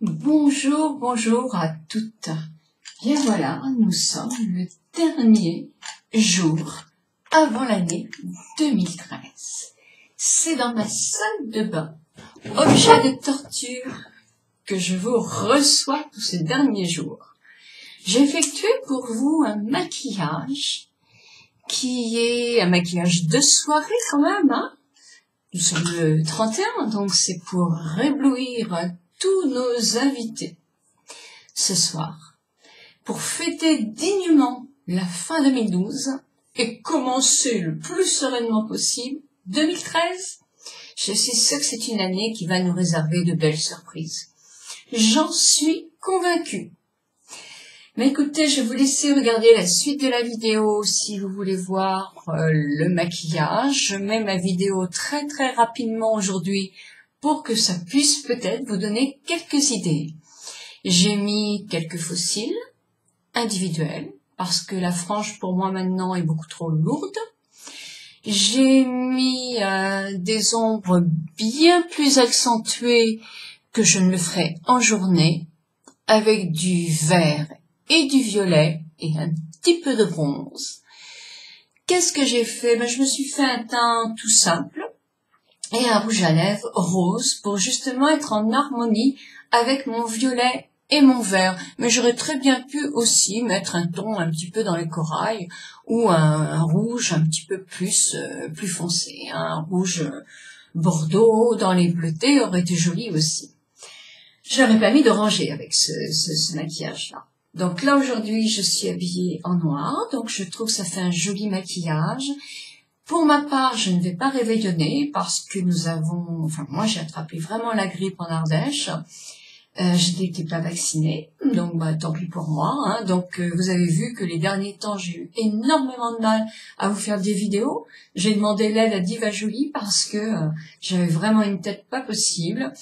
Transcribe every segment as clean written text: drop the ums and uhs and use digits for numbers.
Bonjour, bonjour à toutes. Bien voilà, nous sommes le dernier jour avant l'année 2013. C'est dans ma salle de bain, objet de torture, que je vous reçois pour ces derniers jours. J'ai effectué pour vous un maquillage qui est un maquillage de soirée quand même, hein. Nous sommes le 31, donc c'est pour éblouir tous nos invités ce soir, pour fêter dignement la fin 2012 et commencer le plus sereinement possible 2013. Je suis sûre que c'est une année qui va nous réserver de belles surprises. J'en suis convaincue. Mais écoutez, je vais vous laisser regarder la suite de la vidéo si vous voulez voir le maquillage. Je mets ma vidéo très rapidement aujourd'hui pour que ça puisse peut-être vous donner quelques idées. J'ai mis quelques fossiles individuels parce que la frange pour moi maintenant est beaucoup trop lourde. J'ai mis des ombres bien plus accentuées que je ne le ferai en journée avec du vert et du violet et un petit peu de bronze. Qu'est-ce que j'ai fait? Je me suis fait un teint tout simple et un rouge à lèvres rose pour justement être en harmonie avec mon violet et mon vert. Mais j'aurais très bien pu aussi mettre un ton un petit peu dans les corails ou un rouge un petit peu plus foncé. Un rouge bordeaux dans les bleutés aurait été joli aussi. Je n'aurais pas mis d'oranger avec ce maquillage-là. Donc là, aujourd'hui, je suis habillée en noir. Donc, je trouve que ça fait un joli maquillage. Pour ma part, je ne vais pas réveillonner parce que moi, j'ai attrapé vraiment la grippe en Ardèche. Je n'étais pas vaccinée. Donc, tant pis pour moi, hein. Donc, vous avez vu que les derniers temps, j'ai eu énormément de mal à vous faire des vidéos. J'ai demandé l'aide à Diva Jolie parce que j'avais vraiment une tête pas possible.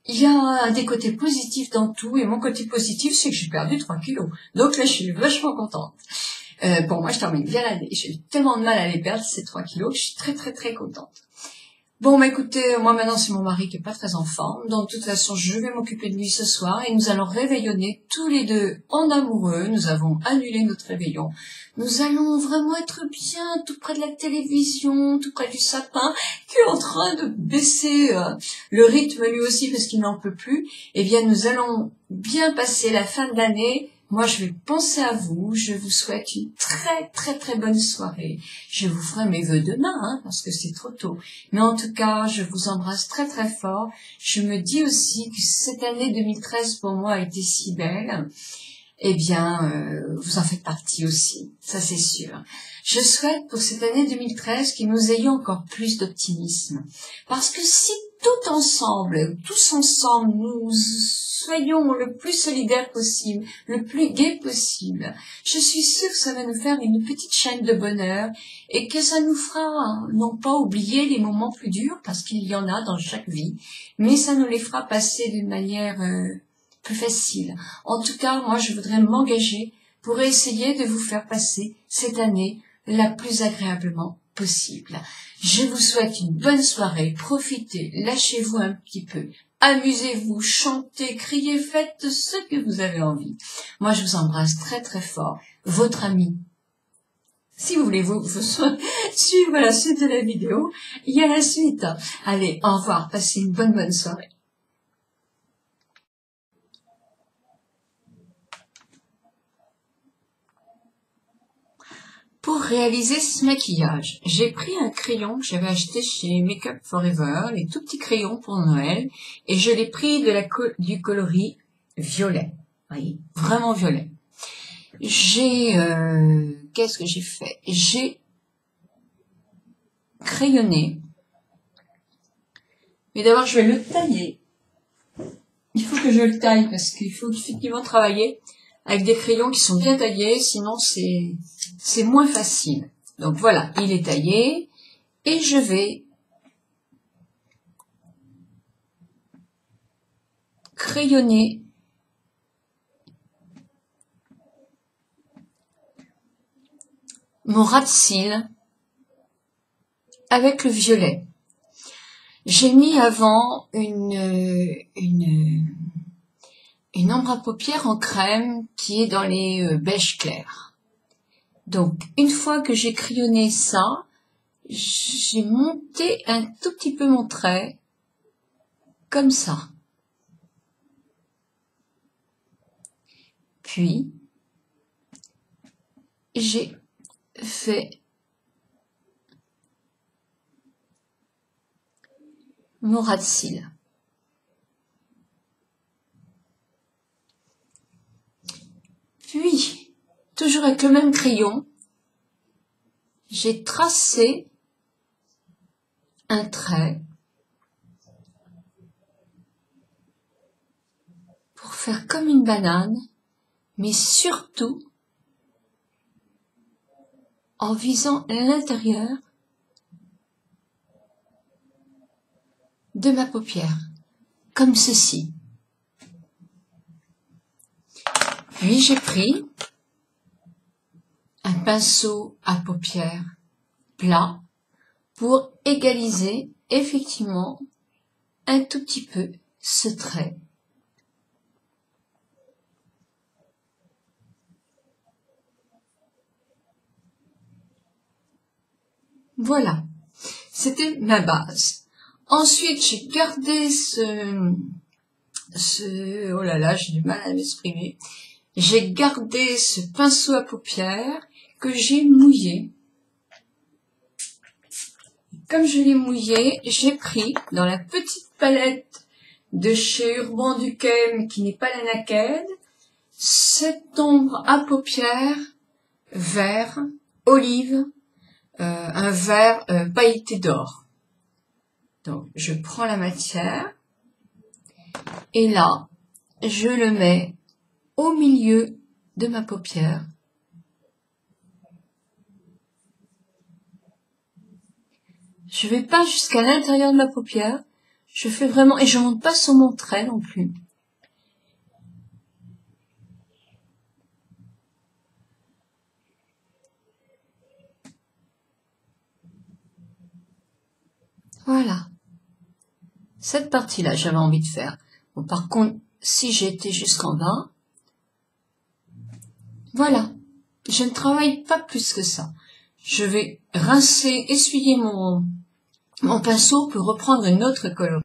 Il y a des côtés positifs dans tout, et mon côté positif, c'est que j'ai perdu 3 kilos. Donc là, je suis vachement contente. Pour moi, je termine bien l'année. J'ai eu tellement de mal à les perdre, ces 3 kilos, que je suis très contente. Bon, écoutez, moi maintenant, c'est mon mari qui est pas très en forme. Donc, de toute façon, je vais m'occuper de lui ce soir et nous allons réveillonner tous les deux en amoureux. Nous avons annulé notre réveillon. Nous allons vraiment être bien tout près de la télévision, tout près du sapin, qui est en train de baisser le rythme lui aussi parce qu'il n'en peut plus. Eh bien, nous allons bien passer la fin de l'année. Moi, je vais penser à vous. Je vous souhaite une très bonne soirée. Je vous ferai mes vœux demain, hein, parce que c'est trop tôt. Mais en tout cas, je vous embrasse très fort. Je me dis aussi que cette année 2013 pour moi a été si belle. Eh bien, vous en faites partie aussi, ça c'est sûr. Je souhaite pour cette année 2013 que nous ayons encore plus d'optimisme. Parce que si tous ensemble, nous soyons le plus solidaires possible, le plus gai possible, je suis sûre que ça va nous faire une petite chaîne de bonheur et que ça nous fera non pas oublier les moments plus durs, parce qu'il y en a dans chaque vie, mais ça nous les fera passer d'une manière plus facile. En tout cas, moi, je voudrais m'engager pour essayer de vous faire passer cette année la plus agréablement possible. Je vous souhaite une bonne soirée, profitez, lâchez-vous un petit peu, amusez-vous, chantez, criez, faites ce que vous avez envie. Moi, je vous embrasse très fort. Votre ami. Si vous voulez vous suivre la suite de la vidéo, il y a la suite. Allez, au revoir, passez une bonne soirée. Pour réaliser ce maquillage, j'ai pris un crayon que j'avais acheté chez Make Up Forever, les tout petits crayons pour Noël, et je l'ai pris du coloris violet. Vous voyez, vraiment violet. Qu'est-ce que j'ai fait? J'ai crayonné. Mais d'abord, je vais le tailler. Il faut que je le taille parce qu'il faut effectivement travailler avec des crayons qui sont bien taillés, sinon c'est moins facile. Donc voilà, il est taillé et je vais crayonner mon ras de cils avec le violet. J'ai mis avant une une ombre à paupières en crème qui est dans les beige clairs. Donc, une fois que j'ai crayonné ça, j'ai monté un tout petit peu mon trait, comme ça. Puis, j'ai fait mon ras de cils. Puis, toujours avec le même crayon, j'ai tracé un trait pour faire comme une banane, mais surtout en visant l'intérieur de ma paupière, comme ceci. Puis j'ai pris un pinceau à paupières plat pour égaliser effectivement un tout petit peu ce trait. Voilà, c'était ma base. Ensuite, j'ai gardé oh là là, j'ai du mal à m'exprimer. J'ai gardé ce pinceau à paupières que j'ai mouillé. Comme je l'ai mouillé, j'ai pris dans la petite palette de chez Urban Decay, qui n'est pas la Naked, cette ombre à paupières vert, olive, un vert pailleté d'or. Donc, je prends la matière et là, je le mets au milieu de ma paupière. Je vais pas jusqu'à l'intérieur de ma paupière. Je fais vraiment, et je monte pas sur mon trait non plus. Voilà. Cette partie-là, j'avais envie de faire. Bon, par contre, si j'étais jusqu'en bas, voilà. Je ne travaille pas plus que ça. Je vais rincer, essuyer mon pinceau pour reprendre une autre couleur.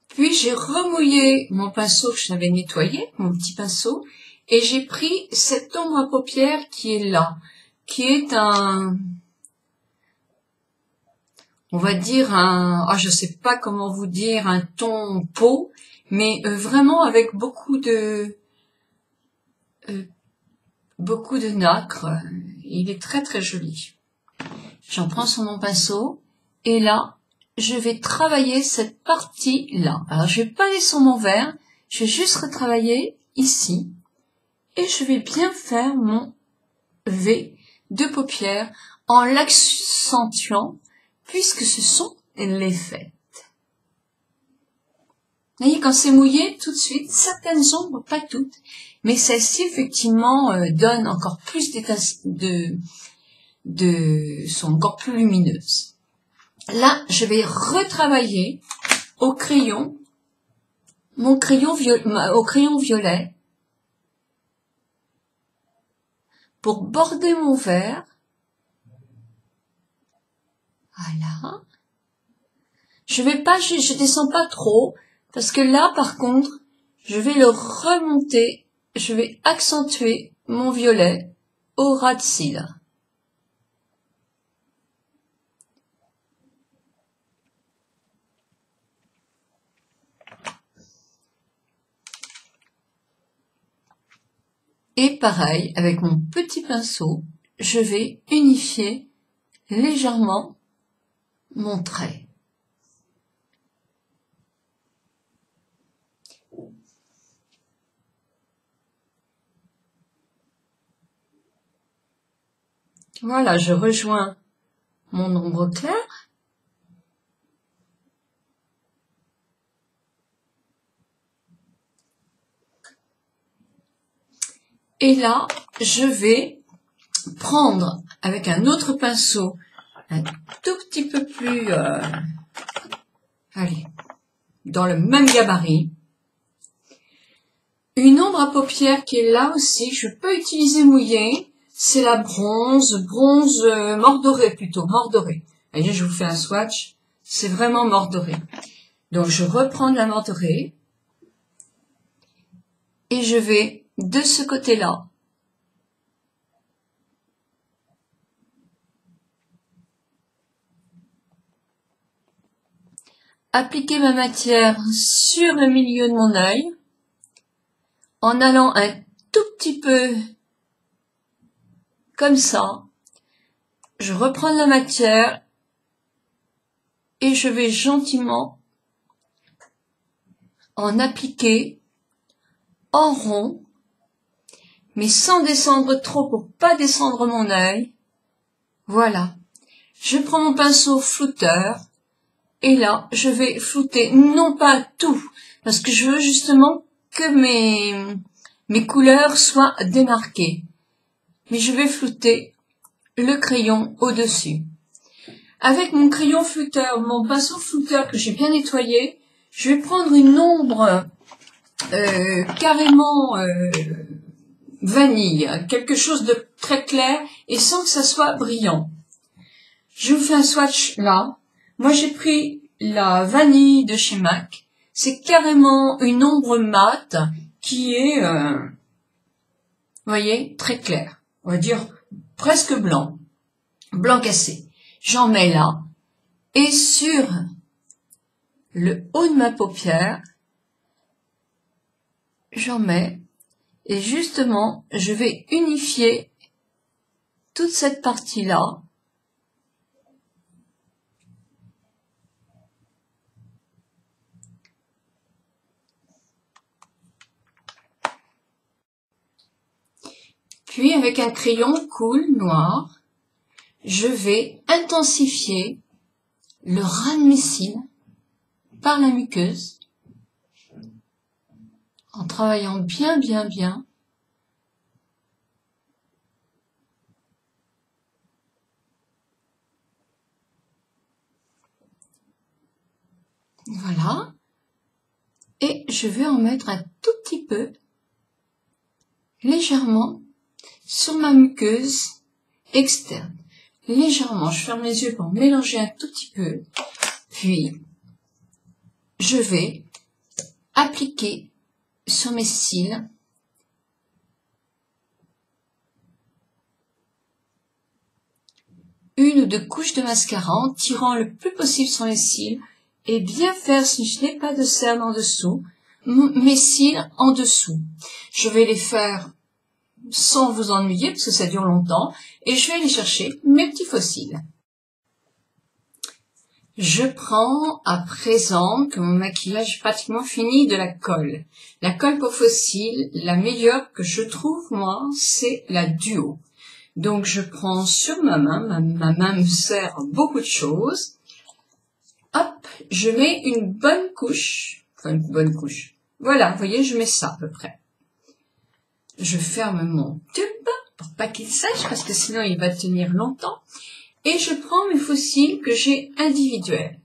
Puis j'ai remouillé mon pinceau que j'avais nettoyé, mon petit pinceau, et j'ai pris cette ombre à paupières qui est là, qui est on va dire je sais pas comment vous dire, un ton peau, mais vraiment avec beaucoup de nacre. Il est très très joli. J'en prends sur mon pinceau et là, je vais travailler cette partie-là. Alors, je vais pas aller sur mon verre, je vais juste retravailler ici et je vais bien faire mon V de paupières en l'accentuant puisque ce sont les fêtes. Vous voyez, quand c'est mouillé, tout de suite, certaines ombres, pas toutes, mais celles-ci, effectivement, donnent encore plus sont encore plus lumineuses. Là, je vais retravailler au crayon, au crayon violet, pour border mon verre. Voilà. Je descends pas trop, parce que là, par contre, je vais le remonter, je vais accentuer mon violet au ras de cils. Et pareil, avec mon petit pinceau, je vais unifier légèrement mon trait. Voilà, je rejoins mon ombre claire. Et là, je vais prendre avec un autre pinceau, un tout petit peu plus, allez, dans le même gabarit, Une ombre à paupières qui est là aussi, je peux utiliser mouillée. C'est la bronze mordorée plutôt, mordorée. Voyez, je vous fais un swatch, c'est vraiment mordoré. Donc je reprends de la mordorée et je vais de ce côté-là appliquer ma matière sur le milieu de mon œil en allant un tout petit peu comme ça. Je reprends la matière et je vais gentiment en appliquer en rond, mais sans descendre trop pour pas descendre mon œil. Voilà. Je prends mon pinceau flouteur et là, je vais flouter, non pas tout, parce que je veux justement que mes couleurs soient démarquées. Mais je vais flouter le crayon au-dessus. Avec mon crayon flouteur, mon pinceau flouteur que j'ai bien nettoyé, je vais prendre une ombre carrément vanille, quelque chose de très clair et sans que ça soit brillant. Je vous fais un swatch là. Moi j'ai pris la vanille de chez MAC. C'est carrément une ombre mate qui est, vous voyez, très claire. On va dire presque blanc, blanc cassé. J'en mets là et sur le haut de ma paupière, j'en mets et justement, je vais unifier toute cette partie-là. Puis avec un crayon cool noir, je vais intensifier le ras de mes cils par la muqueuse en travaillant bien. Voilà. Et je vais en mettre un tout petit peu, légèrement, sur ma muqueuse externe. Légèrement, je ferme les yeux pour mélanger un tout petit peu. Puis, je vais appliquer sur mes cils une ou deux couches de mascara en tirant le plus possible sur les cils et bien faire, si je n'ai pas de cerne en dessous, mes cils en dessous. Je vais les faire sans vous ennuyer parce que ça dure longtemps et je vais aller chercher mes petits fossiles. Je prends à présent que mon maquillage est pratiquement fini de la colle. La colle pour fossiles, la meilleure que je trouve moi, c'est la Duo. Donc je prends sur ma main, ma main me sert beaucoup de choses. Hop, je mets une bonne couche, enfin une bonne couche. Voilà, vous voyez, je mets ça à peu près. Je ferme mon tube pour pas qu'il sèche parce que sinon il va tenir longtemps. Et je prends mes fossiles que j'ai individuels.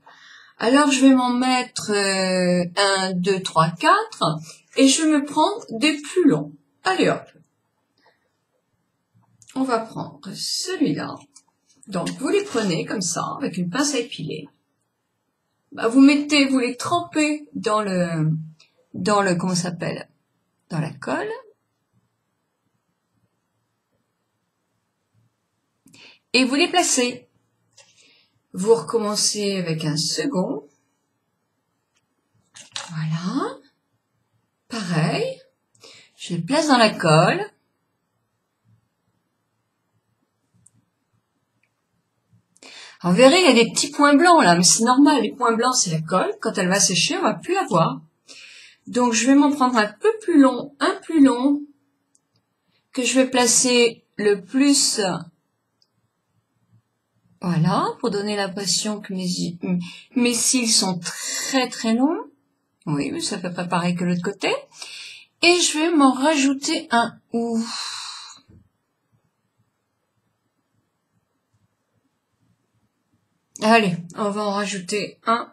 Alors je vais m'en mettre 1, 2, 3, 4 et je vais me prendre des plus longs. Allez hop. On va prendre celui-là. Donc vous les prenez comme ça avec une pince à épiler. Bah, vous les trempez dans le comment ça s'appelle, dans la colle. Et vous les placez. Vous recommencez avec un second. Voilà. Pareil. Je les place dans la colle. Alors, vous verrez, il y a des petits points blancs là, mais c'est normal. Les points blancs, c'est la colle. Quand elle va sécher, on va plus la voir. Donc, je vais m'en prendre un plus long, que je vais placer le plus. Voilà, pour donner l'impression que mes cils sont très longs. Oui, mais ça fait pas pareil que l'autre côté. Et je vais m'en rajouter un Allez, on va en rajouter un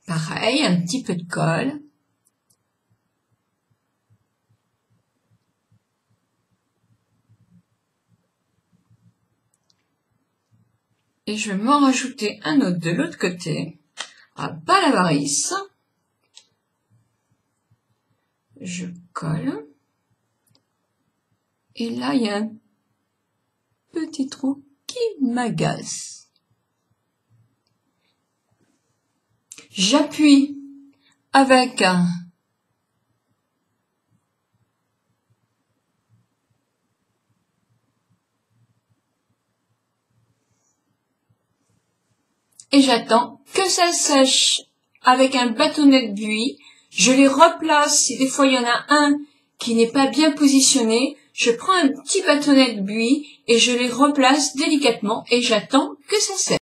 par Pareil, un petit peu de colle. Et je vais m'en rajouter un autre de l'autre côté, à bas la varice. Je colle. Et là, il y a un petit trou qui m'agace. J'appuie avec un et j'attends que ça sèche avec un bâtonnet de buis. Je les replace si des fois il y en a un qui n'est pas bien positionné. Je prends un petit bâtonnet de buis et je les replace délicatement et j'attends que ça sèche.